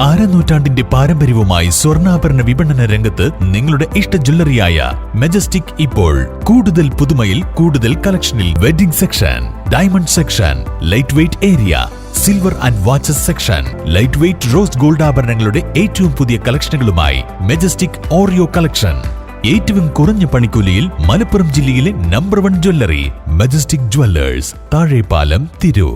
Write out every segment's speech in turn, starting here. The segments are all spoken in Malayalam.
അരനൂറ്റാണ്ടിന്റെ പാരമ്പര്യവുമായി സ്വർണ്ണാഭരണ വിപണന രംഗത്ത് നിങ്ങളുടെ ഇഷ്ട ജ്വല്ലറിയായ മെജസ്റ്റിക് ഇപ്പോൾ കൂടുതൽ പുതുമയിൽ കൂടുതൽ കളക്ഷനിൽ wedding section, diamond section, light weight area, silver and watches section, light weight rose gold ആഭരണങ്ങളുടെ ഏറ്റവും പുതിയ കളക്ഷനുകളുമായി മെജസ്റ്റിക് ഓറിയോ കളക്ഷൻ. ഏറ്റവും കുറഞ്ഞ പണിക്കൂലിയിൽ മലപ്പുറം ജില്ലയിലെ number 1 jewellery majestic Jewellers, Thazhepalam, Tirur.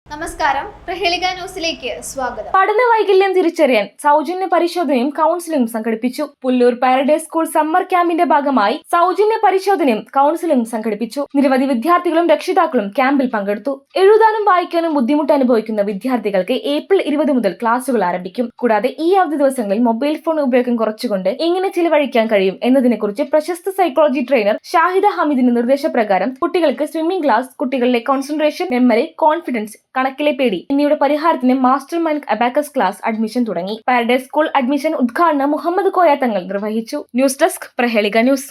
നമസ്കാരം, പ്രഹേളിക ന്യൂസിലേക്ക് സ്വാഗതം. പഠന വൈകല്യം തിരിച്ചറിയാൻ സൗജന്യ പരിശോധനയും കൗൺസിലിംഗും സംഘടിപ്പിച്ചു. പുല്ലൂർ പാരഡൈസ് സ്കൂൾ സമ്മർ ക്യാമ്പിന്റെ ഭാഗമായി സൗജന്യ പരിശോധനയും കൗൺസിലിംഗും സംഘടിപ്പിച്ചു. നിരവധി വിദ്യാർത്ഥികളും രക്ഷിതാക്കളും ക്യാമ്പിൽ പങ്കെടുത്തു. എഴുതാനും വായിക്കാനും ബുദ്ധിമുട്ട് അനുഭവിക്കുന്ന വിദ്യാർത്ഥികൾക്ക് ഏപ്രിൽ 20 മുതൽ ക്ലാസുകൾ ആരംഭിക്കും. കൂടാതെ ഈ അവധി ദിവസങ്ങളിൽ മൊബൈൽ ഫോൺ ഉപയോഗം കുറച്ചുകൊണ്ട് എങ്ങനെ ചിലവഴിക്കാൻ കഴിയും എന്നതിനെക്കുറിച്ച് പ്രശസ്ത സൈക്കോളജി ട്രെയിനർ ഷാഹിദ ഹമീദിന്റെ നിർദ്ദേശപ്രകാരം കുട്ടികൾക്ക് സ്വിമ്മിംഗ് ക്ലാസ്, കുട്ടികളിലെ കോൺസെൻട്രേഷൻ, മെമ്മറി, കോൺഫിഡൻസ്, കണക്കിലെ പേടി എന്നിവയുടെ പരിഹാരത്തിന് master mind abacus class admission തുടങ്ങി. പാരഡൈസ് സ്കൂൾ അഡ്മിഷൻ ഉദ്ഘാടനം മുഹമ്മദ് കോയ തങ്ങൾ നിർവഹിച്ചു. News desk, Prahelika news.